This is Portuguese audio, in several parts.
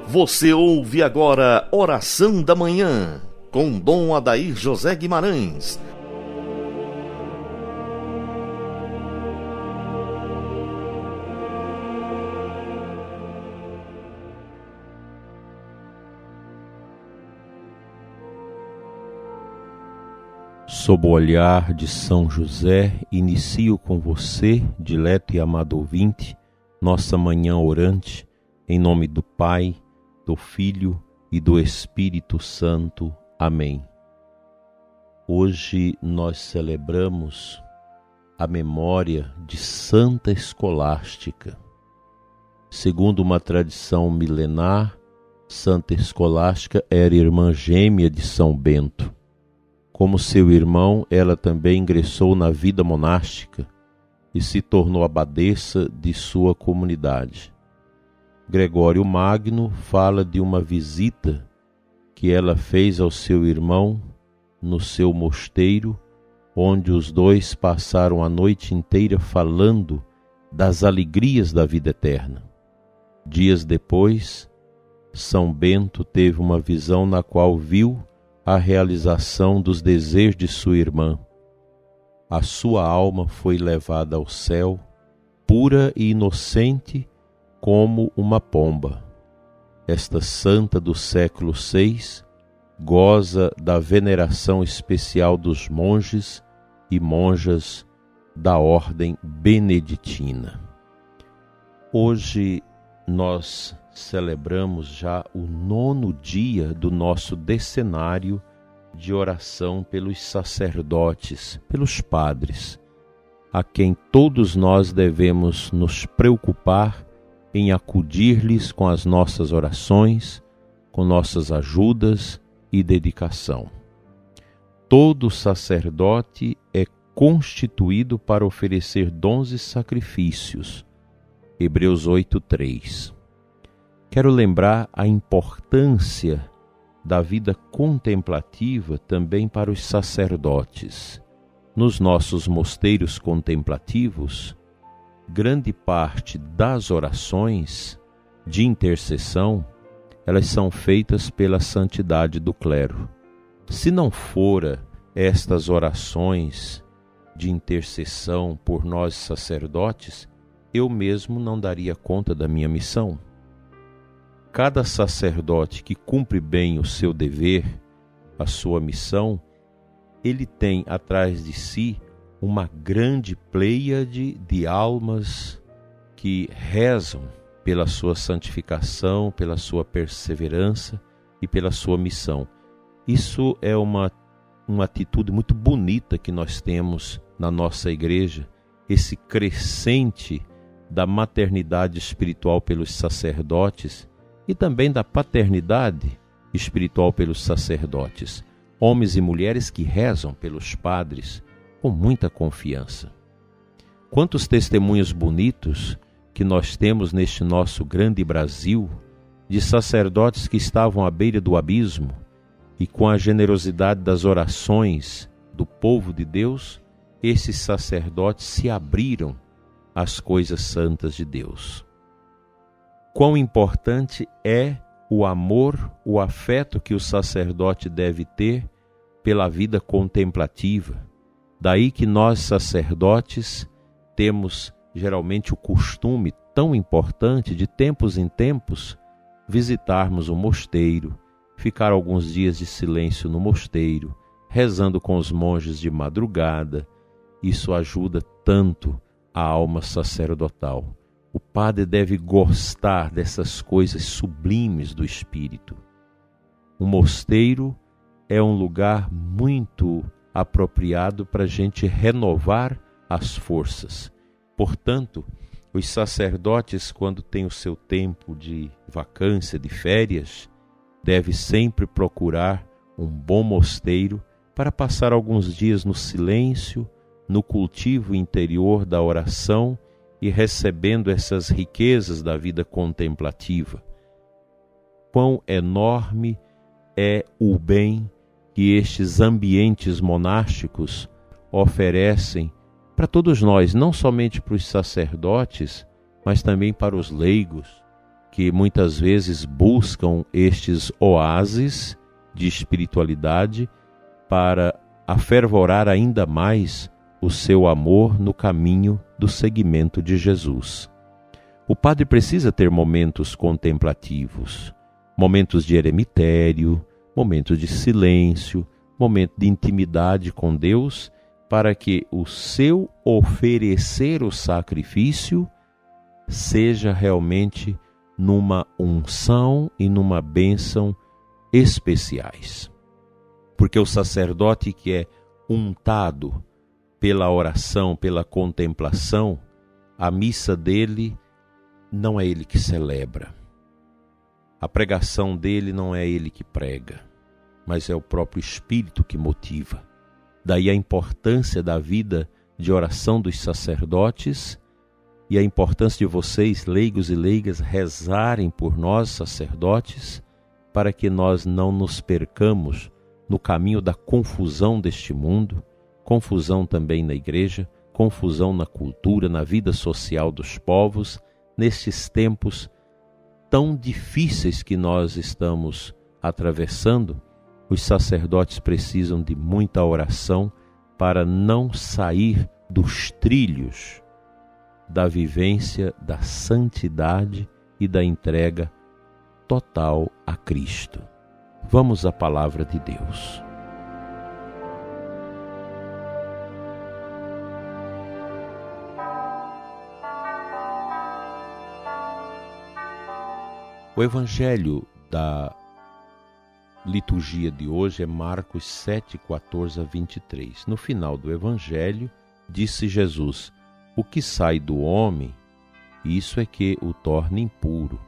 Você ouve agora Oração da Manhã, com Dom Adair José Guimarães. Sob o olhar de São José, inicio com você, dileto e amado ouvinte, nossa manhã orante, em nome do Pai, do Filho e do Espírito Santo. Amém. Hoje nós celebramos a memória de Santa Escolástica. Segundo uma tradição milenar, Santa Escolástica era irmã gêmea de São Bento. Como seu irmão, ela também ingressou na vida monástica e se tornou abadesa de sua comunidade. Gregório Magno fala de uma visita que ela fez ao seu irmão no seu mosteiro, onde os dois passaram a noite inteira falando das alegrias da vida eterna. Dias depois, São Bento teve uma visão na qual viu a realização dos desejos de sua irmã. A sua alma foi levada ao céu, pura e inocente como uma pomba. Esta santa do século VI goza da veneração especial dos monges e monjas da ordem beneditina. Hoje nós celebramos já o 9º dia do nosso decenário de oração pelos sacerdotes, pelos padres, a quem todos nós devemos nos preocupar em acudir-lhes com as nossas orações, com nossas ajudas e dedicação. Todo sacerdote é constituído para oferecer dons e sacrifícios. Hebreus 8:3. Quero lembrar a importância da vida contemplativa também para os sacerdotes. Nos nossos mosteiros contemplativos, grande parte das orações de intercessão, elas são feitas pela santidade do clero. Se não fora estas orações de intercessão por nós sacerdotes, eu mesmo não daria conta da minha missão. Cada sacerdote que cumpre bem o seu dever, a sua missão, ele tem atrás de si uma grande pleiade de almas que rezam pela sua santificação, pela sua perseverança e pela sua missão. Isso é uma atitude muito bonita que nós temos na nossa igreja, esse crescente da maternidade espiritual pelos sacerdotes e também da paternidade espiritual pelos sacerdotes, homens e mulheres que rezam pelos padres com muita confiança. Quantos testemunhos bonitos que nós temos neste nosso grande Brasil, de sacerdotes que estavam à beira do abismo e com a generosidade das orações do povo de Deus, esses sacerdotes se abriram às coisas santas de Deus. Quão importante é o amor, o afeto que o sacerdote deve ter pela vida contemplativa. Daí que nós, sacerdotes, temos geralmente o costume tão importante de tempos em tempos visitarmos o mosteiro, ficar alguns dias de silêncio no mosteiro, rezando com os monges de madrugada. Isso ajuda tanto a alma sacerdotal. O padre deve gostar dessas coisas sublimes do espírito. O mosteiro é um lugar muito apropriado para a gente renovar as forças. Portanto, os sacerdotes, quando têm o seu tempo de vacância, de férias, devem sempre procurar um bom mosteiro para passar alguns dias no silêncio, no cultivo interior da oração e recebendo essas riquezas da vida contemplativa. Quão enorme é o bem que estes ambientes monásticos oferecem para todos nós, não somente para os sacerdotes, mas também para os leigos, que muitas vezes buscam estes oásis de espiritualidade para afervorar ainda mais o seu amor no caminho do seguimento de Jesus. O padre precisa ter momentos contemplativos, momentos de eremitério, momentos de silêncio, momento de intimidade com Deus, para que o seu oferecer o sacrifício seja realmente numa unção e numa bênção especiais. Porque o sacerdote que é untado pela oração, pela contemplação, a missa dele não é ele que celebra. A pregação dele não é ele que prega, mas é o próprio Espírito que motiva. Daí a importância da vida de oração dos sacerdotes e a importância de vocês, leigos e leigas, rezarem por nós, sacerdotes, para que nós não nos percamos no caminho da confusão deste mundo, confusão também na igreja, confusão na cultura, na vida social dos povos, nestes tempos tão difíceis que nós estamos atravessando. Os sacerdotes precisam de muita oração para não sair dos trilhos da vivência da santidade e da entrega total a Cristo. Vamos à palavra de Deus. O evangelho da liturgia de hoje é Marcos 7, 14 a 23. No final do evangelho, disse Jesus: o que sai do homem, isso é que o torna impuro,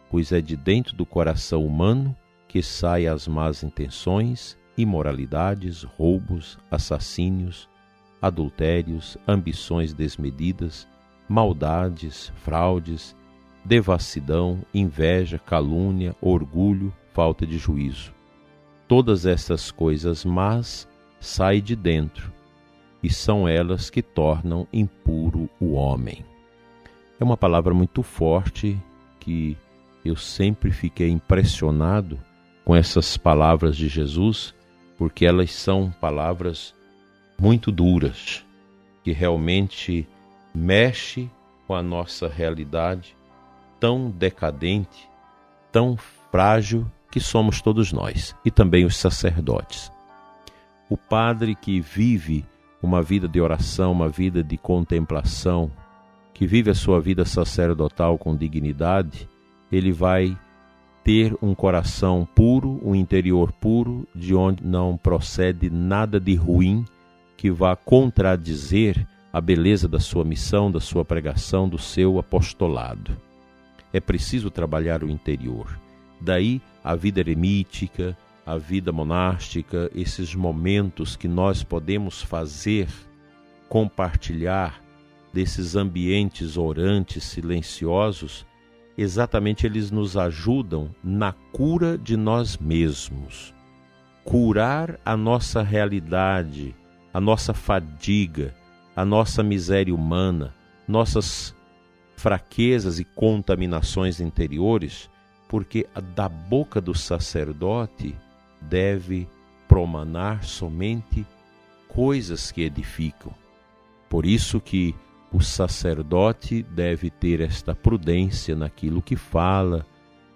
pois é de dentro do coração humano que saem as más intenções, imoralidades, roubos, assassínios, adultérios, ambições desmedidas, maldades, fraudes, devassidão, inveja, calúnia, orgulho, falta de juízo. Todas estas coisas más saem de dentro, e são elas que tornam impuro o homem. É uma palavra muito forte que eu sempre fiquei impressionado com essas palavras de Jesus, porque elas são palavras muito duras, que realmente mexem com a nossa realidade tão decadente, tão frágil que somos todos nós, e também os sacerdotes. O padre que vive uma vida de oração, uma vida de contemplação, que vive a sua vida sacerdotal com dignidade, ele vai ter um coração puro, um interior puro, de onde não procede nada de ruim que vá contradizer a beleza da sua missão, da sua pregação, do seu apostolado. É preciso trabalhar o interior. Daí a vida eremítica, a vida monástica, esses momentos que nós podemos fazer, compartilhar desses ambientes orantes, silenciosos, exatamente eles nos ajudam na cura de nós mesmos. Curar a nossa realidade, a nossa fadiga, a nossa miséria humana, nossas fraquezas e contaminações interiores, porque da boca do sacerdote deve promanar somente coisas que edificam. Por isso que o sacerdote deve ter esta prudência naquilo que fala,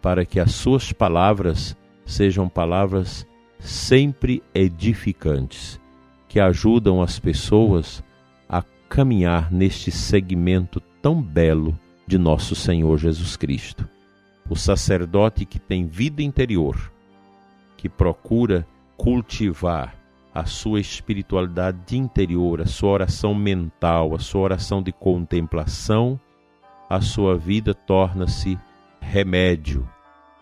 para que as suas palavras sejam palavras sempre edificantes, que ajudam as pessoas a caminhar neste segmento tão belo de nosso Senhor Jesus Cristo. O sacerdote que tem vida interior, que procura cultivar a sua espiritualidade interior, a sua oração mental, a sua oração de contemplação, a sua vida torna-se remédio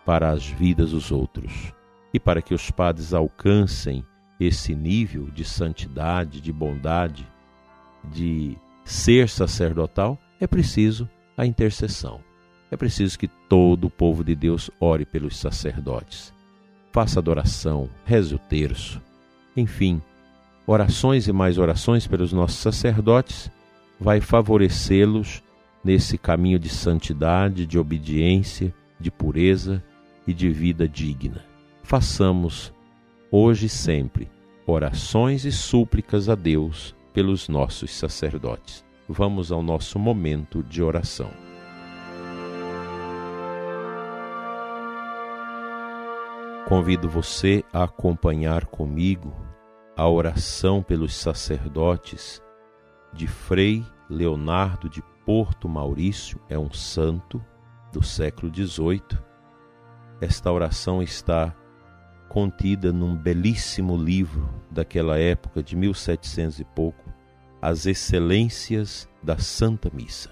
para as vidas dos outros. E para que os padres alcancem esse nível de santidade, de bondade, de ser sacerdotal, é preciso a intercessão. É preciso que todo o povo de Deus ore pelos sacerdotes. Faça adoração, reze o terço. Enfim, orações e mais orações pelos nossos sacerdotes vai favorecê-los nesse caminho de santidade, de obediência de pureza e de vida digna. Façamos, hoje e sempre, orações e súplicas a Deus pelos nossos sacerdotes. Vamos ao nosso momento de oração. Convido você a acompanhar comigo a oração pelos sacerdotes de Frei Leonardo de Porto Maurício, é um santo do século XVIII. Esta oração está contida num belíssimo livro daquela época, de 1700 e pouco, As Excelências da Santa Missa.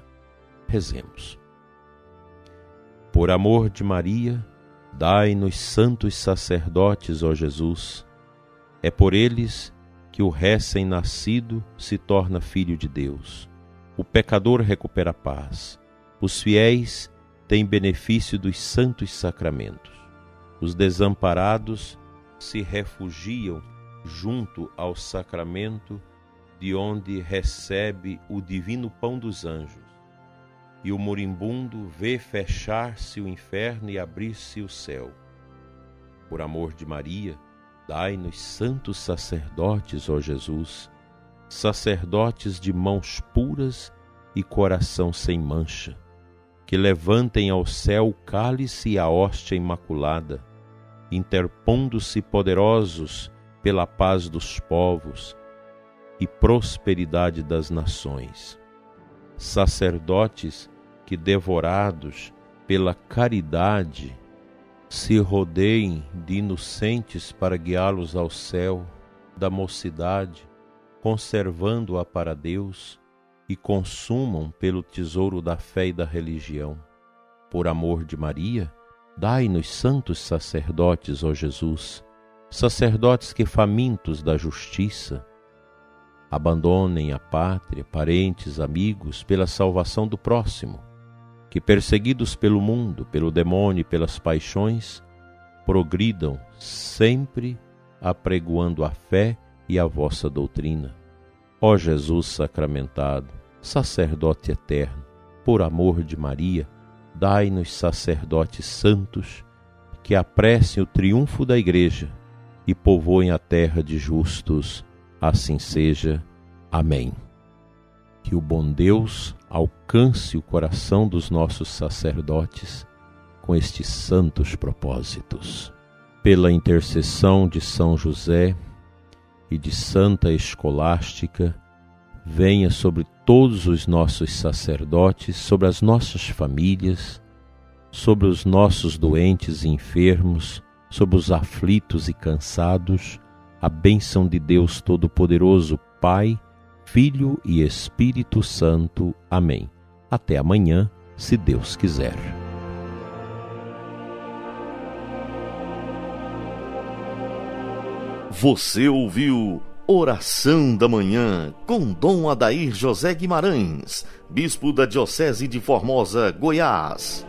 Rezemos. Por amor de Maria, dai-nos santos sacerdotes, ó Jesus. É por eles que o recém-nascido se torna filho de Deus. O pecador recupera a paz. Os fiéis têm benefício dos santos sacramentos. Os desamparados se refugiam junto ao sacramento de onde recebe o divino pão dos anjos. E o moribundo vê fechar-se o inferno e abrir-se o céu. Por amor de Maria, dai-nos santos sacerdotes, ó Jesus, sacerdotes de mãos puras e coração sem mancha, que levantem ao céu o cálice e a hóstia imaculada, interpondo-se poderosos pela paz dos povos e prosperidade das nações. Sacerdotes que, devorados pela caridade, se rodeiem de inocentes para guiá-los ao céu da mocidade, conservando-a para Deus, e consumam pelo tesouro da fé e da religião. Por amor de Maria, dai-nos santos sacerdotes, ó Jesus, sacerdotes que, famintos da justiça, abandonem a pátria, parentes, amigos, pela salvação do próximo, que, perseguidos pelo mundo, pelo demônio e pelas paixões, progridam sempre apregoando a fé e a vossa doutrina. Ó Jesus sacramentado, sacerdote eterno, por amor de Maria, dai-nos sacerdotes santos que apressem o triunfo da Igreja e povoem a terra de justos. Assim seja. Amém. Que o bom Deus alcance o coração dos nossos sacerdotes com estes santos propósitos. Pela intercessão de São José e de Santa Escolástica, venha sobre todos os nossos sacerdotes, sobre as nossas famílias, sobre os nossos doentes e enfermos, sobre os aflitos e cansados, a bênção de Deus Todo-Poderoso, Pai, Filho e Espírito Santo. Amém. Até amanhã, se Deus quiser. Você ouviu Oração da Manhã com Dom Adair José Guimarães, Bispo da Diocese de Formosa, Goiás.